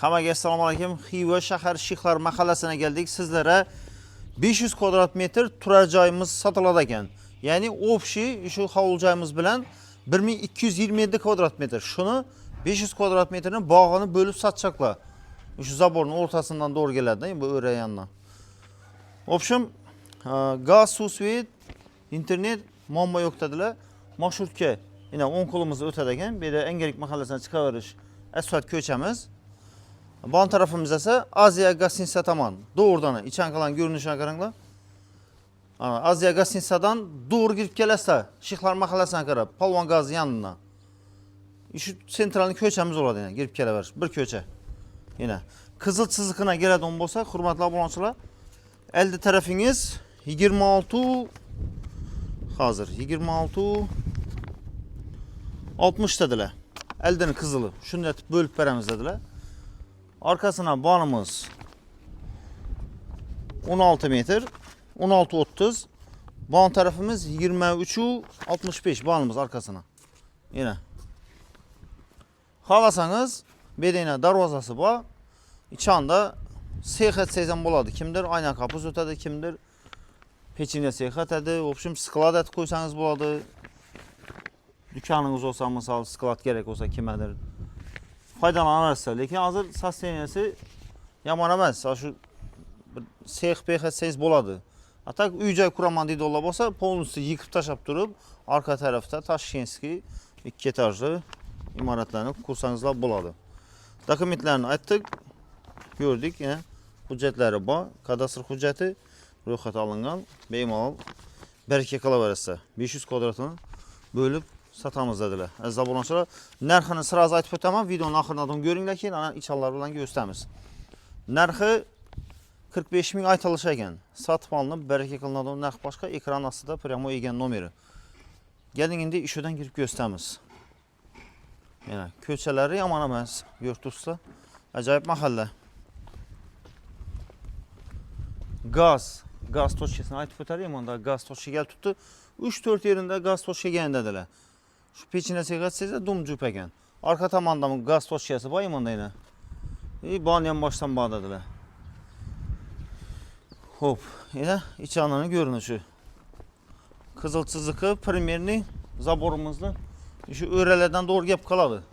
Hammaga assalomu alaykum. Xiva shahar Shixlar mahallasine geldik. Sizlere 500 kvadrat metr turar joyimiz sotiladi ekan. Ya'ni общий şu hovli joyimiz bilan 1227 kvadrat metr. Şunu 500 kvadrat metrini bog'ini bo'lib satacaklar. Şu zaborun ortasından doğru geladi, bu öre yandan. В общем, gaz, suv, svet, internet muammo yo'q dedilar. Marshrutka yine 10 qo'limizni o'tadi ekan. Bu yerda Engelik mahallasidan chiqaverish asfalt ko'chamiz. Ban tarafımız ise Aziya Gasinsa tamam. Doğrudan içen kalan görünüşüne karanglar. Aziya Gasinsa'dan doğru girip gelirse Şixlar mahallesine kadar Palvan Gazı yanına. Şu sentralni köçemiz oladı yine girip gelebilir. Bir köçe. Yine Kızıl Çızıkına geledi on bolsa hurmatli abonachilar. Elde tarafınız 26 hazır 26 60 dediler. Elden kızılı. Şunu bölüp veremiz dediler. Arkasına banımız 16 metre, 16-30. Ban tarafımız 23-65 banımız arkasına. Yine. Halasanız bedene darvazası var. İçanda seyahat sezen boladı. Kimdir ayna kapısı ötedi, kimdir peçine seyahat edi. Opşum sklat et koysanız boladı. Dükkanınız olsa misal sklat gerek olsa kimedir. Faydalanırsa. Lekin hazır sasteniyesi yaman emas. Şu seyahat etseniz boladı. Hatta üy-joy kuraman deydi ola bolsa, polnusu yıkıp taşap durup arka tarafta Taşkenski 2 etajlı imaratlarını kursanızlar boladı. Dokumentlerini ayttık. Gördük yine hüccetleri var. Kadastr hücceti ro'yxat alıngan. Bemalol berke kalaversa 500 kvadratını bölüp satamiz dediler. Aziz abonachilar, narxini sırası aytib o'taman. Videonun oxiridan ko'ringlar keyin ana ichallar bilan ko'rsatamiz. Narxi 45 ming aytilishi ekan. Sotib olinib, baraka qilinadigan narx boshqa. Ekran ostida prямо egan nomeri. Keling endi ishidan kirib ko'rsatamiz. Yana ko'chalari yomon emas. Yurtda ajoyib mahalla. Gaz tochkasini aytib o'taylik. Menda gaz tochka kelib turibdi. 3-4 yerinde gaz tochka kelgan dedilar. Şu peçine seyahatsizde dumcup ekan. Arka tamanda mı gaz toşyası var mı yine? Banyan baştan bağladılar. Hop, yine iç ananın görünüşü. Kızıl çızıkı primerini zaborumuzda şu örelerden doğru gep kaladı.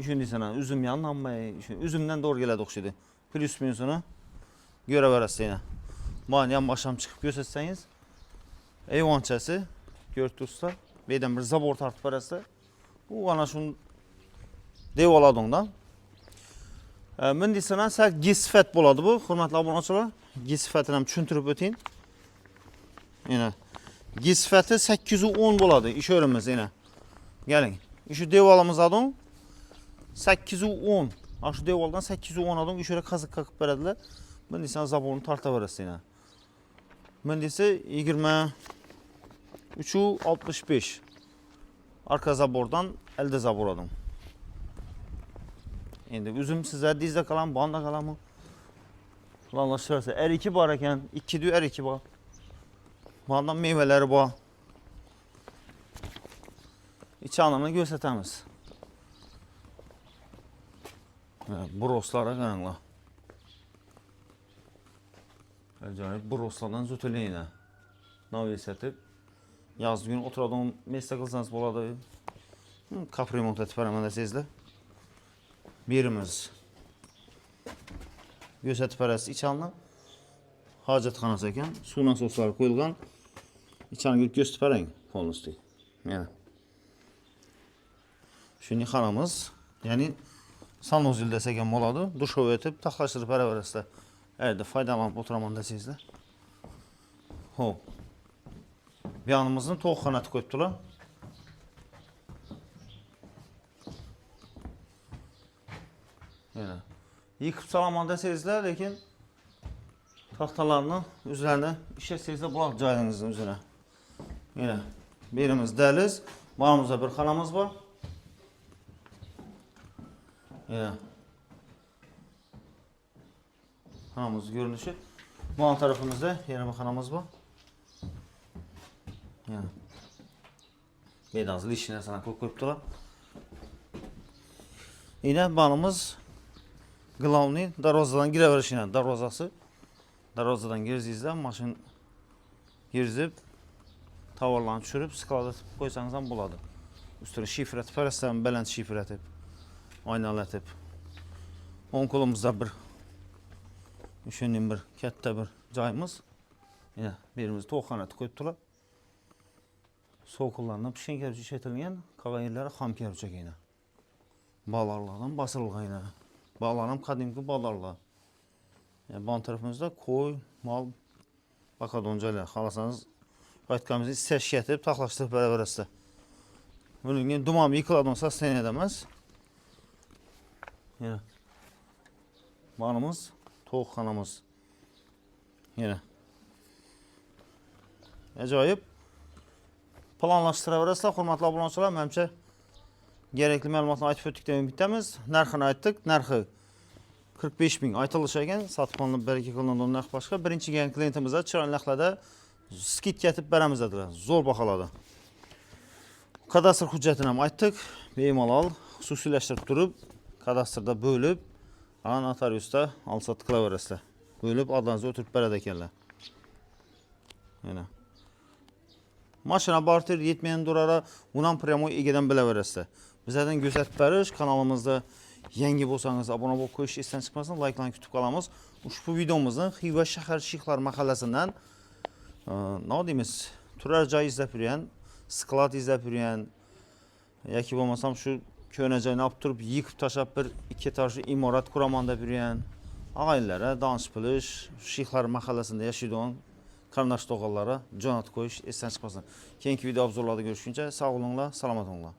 Şimdi sana üzüm yanlanmaya, üzümden doğru geledi okşaydı. Plus minusunu göre verası yine. Banyan baştan çıkıp gösterseniz eyvançası görtürse. Beyden bir zabor tartıp arası. Bu ana şunu dev aladığından. Mindi sana sak gisfet boladı bu. Hurmatli abonachilar. Gisfetini ham tushuntirib o'ting. Yine gisfeti 810 boladı. İş öğrenmez yine. Gelin. Şu dev alamız adın 810. Şu dev aldan 810 adın. İşöyle kazık kakıp verediler. Mindi sana zaborunu tartıp arası yine. Mindi ise 23-65. Arka zabordan elde zabor adım. Şimdi üzüm size dizde kalan, banda kalan mı? Lanlaşırsa R2 var eken, 2 diyor R2 var. Bandan meyveleri var. İç anlamını gösteremiz. Broslara kanallar. Acayip broslardan zöteleyin ha. Nav esatib. Yaz gün oturduğum mesle kılsanız boladı. Kapı remont etip veremem sizle. Birimiz gözetip veresi iç alına. Hacetxanası eken. Suyla soslar koyulgan. İç alına girip gösterip vereyin. Polnusu. Yani. Şimdi xanamız. Yani sanuzil deseken boladı. Duş öğretip taxlaştırıp veresi de. Evet faydalanıp oturamam da sizle. Hop. Bir yanımızın toğ kanatı koyuptular. Yine. Yıkıp salaman deseyizler, lekin tahtalarını üzerine işetseyizler bulak cayınızın üzerine. Yine. Birimiz deliz. Bağımızda bir xanamız var. Yine. Xanamız görünüşü. Bu tarafımızda yine bir xanamız var. Yani. Bedazlı işine sana koyuptular. Yine banımız Qlavni darvozadan girəverişinə, darvozadan girdiyinizdə maşın girzib tavarlarını düşürüb sklada qoysanızdan buladı. Üstünə şifrət fərəstən belənd şifrətib, aynalətib. On kolumuzda bir düşündüyüm bir katta bir cayımız. Yine birimiz toxxanatı qoyubdular. Soğuk kullanılan pişen kerpiçi işletilgen qalan yerlere xam kerpiçek yine. Bağlarlardan basılgan yine. Bağlarım kadimki bağlarlar. Yani ban tarafımızda koy, mal, bakadoncalar. Xalasanız qayıtqamızı istəş getirib taxlaşdırıb bərabər əstə. Bugün duman yıkıladınsa sen edemez. Yine. Banımız, toxxanamız. Yine. Acayip. Planlaşdıra verəsizlər, hörmətli abunəçilər, məncə gerekli məlumatla aytıb ötdükdən ümidləmiz. Nərxini aytdıq, nərxi 45.000 aytılış ekan, satıb alınıb bərəkə qılınan onun nərx başqa. Birinci gələn klientimizə Çıran Ləxlədə skit gətirib bərəmizdədir, zor baxaladı. Kadastr hüccətini aytdıq, beyimalal, xüsusiləşdirib durub, kadastrda bölüb, notariusda alsat qıla verəsizlər. Bölüb adlarınızı ötürüb bərədəkərlər. Yəni. Maşına barter yetmeyen durara unan premoy egedən bilə verəsizlər. Bizlərdən gözət bəriş, kanalımızda yengi bolsanız abunə bol qoyuş istən çıxmasın, like'larını kütüb qalamız. Bu videomuzun Xiva şəhər Şixlar məhəlləsindən nə deyimiz, Turarcayı izləb yürüyən, sklad izləb yürüyən, yəki olmasam şu köynəcəyini aptırıb, yıkıb taşab bir iki etajlı imorat kuramanda yürüyən ağaylara, danış biliş, Şixlar məhəlləsində yaşayıdığın Karnaş doğallara, Jonat koyuş, esen çıkmasın. Kenki video obzorlarda görüşünce sağ olunla, salamat olunla.